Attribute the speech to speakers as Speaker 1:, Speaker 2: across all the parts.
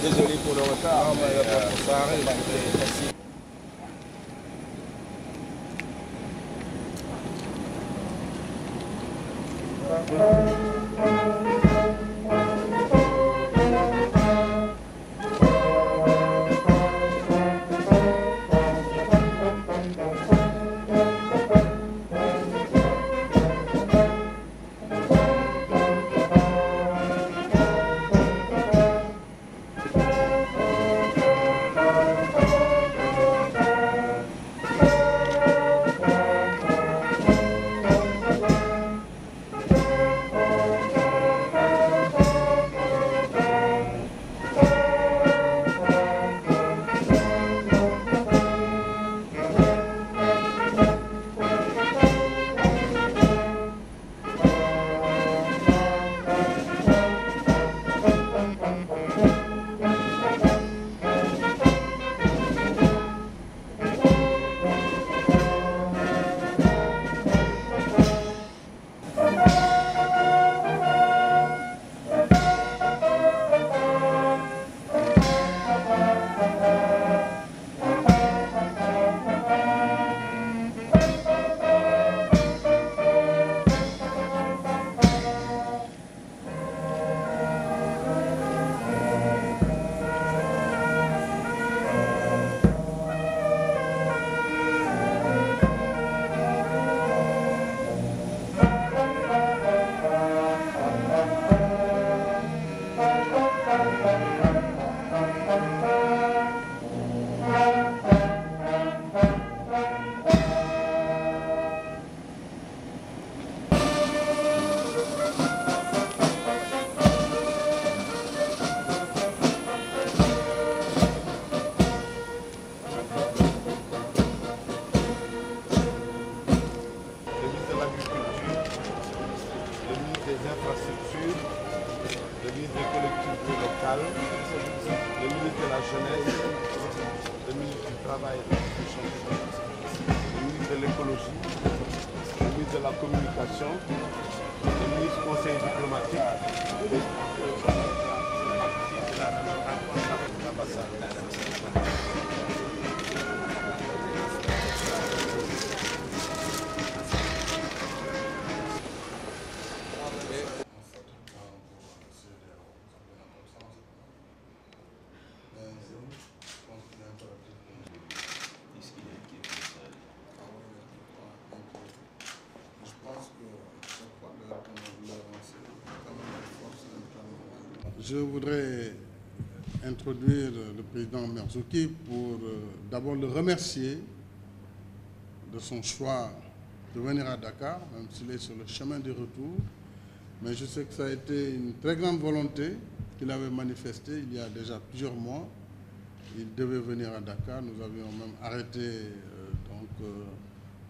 Speaker 1: Désolé pour le retard.
Speaker 2: Non, mais ça arrive.
Speaker 1: Merci.
Speaker 2: Le ministre des collectivités locales, le ministre de la jeunesse, le ministre du travail et de la fonction publique, le ministre de l'écologie, le ministre de la communication, le ministre conseil diplomatique, Je voudrais introduire le président Merzouki pour d'abord le remercier de son choix de venir à Dakar, même s'il est sur le chemin du retour. Mais je sais que ça a été une très grande volonté qu'il avait manifestée il y a déjà plusieurs mois. Il devait venir à Dakar. Nous avions même arrêté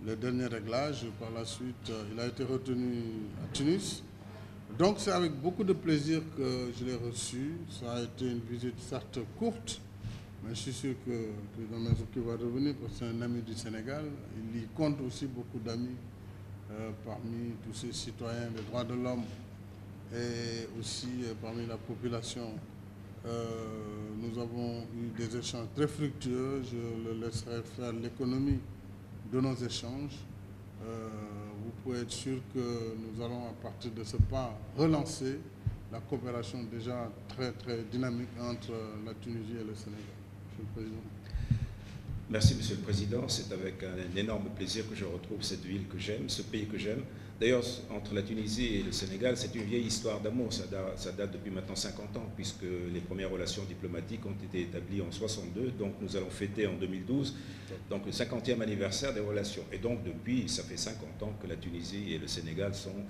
Speaker 2: les derniers réglages. Par la suite, il a été retenu à Tunis. Donc c'est avec beaucoup de plaisir que je l'ai reçu. Ça a été une visite certes courte, mais je suis sûr que le président Merzouki va revenir parce que c'est un ami du Sénégal. Il y compte aussi beaucoup d'amis parmi tous ces citoyens des droits de l'homme et aussi parmi la population. Nous avons eu des échanges très fructueux. Je le laisserai faire l'économie de nos échanges. Vous pouvez être sûr que nous allons à partir de ce pas relancer la coopération déjà très dynamique entre la Tunisie et le Sénégal. Monsieur le Président.
Speaker 3: Merci Monsieur le Président. C'est avec un énorme plaisir que je retrouve cette ville que j'aime, ce pays que j'aime. D'ailleurs, entre la Tunisie et le Sénégal, c'est une vieille histoire d'amour. Ça date depuis maintenant 50 ans, puisque les premières relations diplomatiques ont été établies en 62. Donc nous allons fêter en 2012 donc le 50e anniversaire des relations. Et donc depuis, ça fait 50 ans que la Tunisie et le Sénégal sont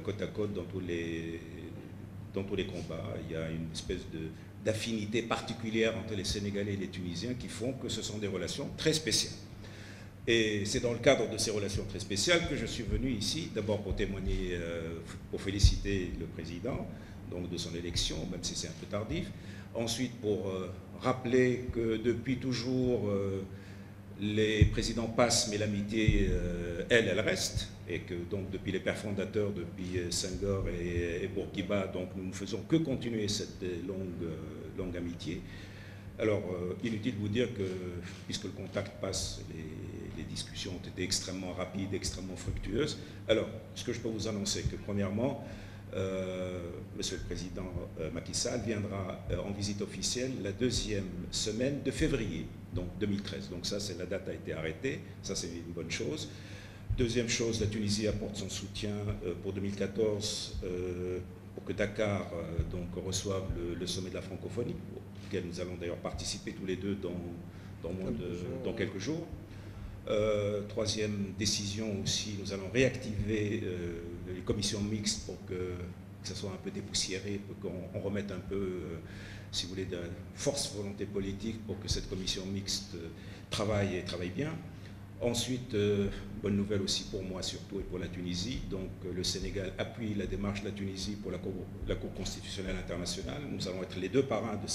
Speaker 3: côte à côte dans tous les combats. Il y a une espèce d'affinité particulière entre les Sénégalais et les Tunisiens qui font que ce sont des relations très spéciales. Et c'est dans le cadre de ces relations très spéciales que je suis venu ici, d'abord pour témoigner, pour féliciter le président donc de son élection, même si c'est un peu tardif. Ensuite, pour rappeler que depuis toujours, les présidents passent, mais l'amitié, elle reste. Et que donc depuis les pères fondateurs, depuis Senghor et Bourguiba, donc nous ne faisons que continuer cette longue longue amitié. Alors, inutile de vous dire que, puisque le contact passe, les discussions ont été extrêmement rapides, extrêmement fructueuses. Alors, ce que je peux vous annoncer, que premièrement, Monsieur le Président Macky Sall viendra en visite officielle la 2e semaine de février, donc 2013. Donc ça, la date a été arrêtée, ça c'est une bonne chose. Deuxième chose, la Tunisie apporte son soutien pour 2014 pour que Dakar donc, reçoive le sommet de la francophonie, auquel nous allons d'ailleurs participer tous les deux dans quelques jours. Troisième décision aussi, nous allons réactiver les commissions mixtes pour que ça soit un peu dépoussiéré, pour qu'on remette un peu, si vous voulez, de force volonté politique pour que cette commission mixte travaille bien. Ensuite, bonne nouvelle aussi pour moi surtout et pour la Tunisie. Donc le Sénégal appuie la démarche de la Tunisie pour la Cour constitutionnelle internationale. Nous allons être les deux parrains de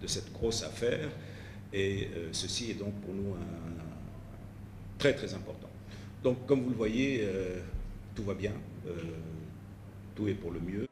Speaker 3: cette grosse affaire. Et ceci est donc pour nous très très important. Donc comme vous le voyez, tout va bien, tout est pour le mieux.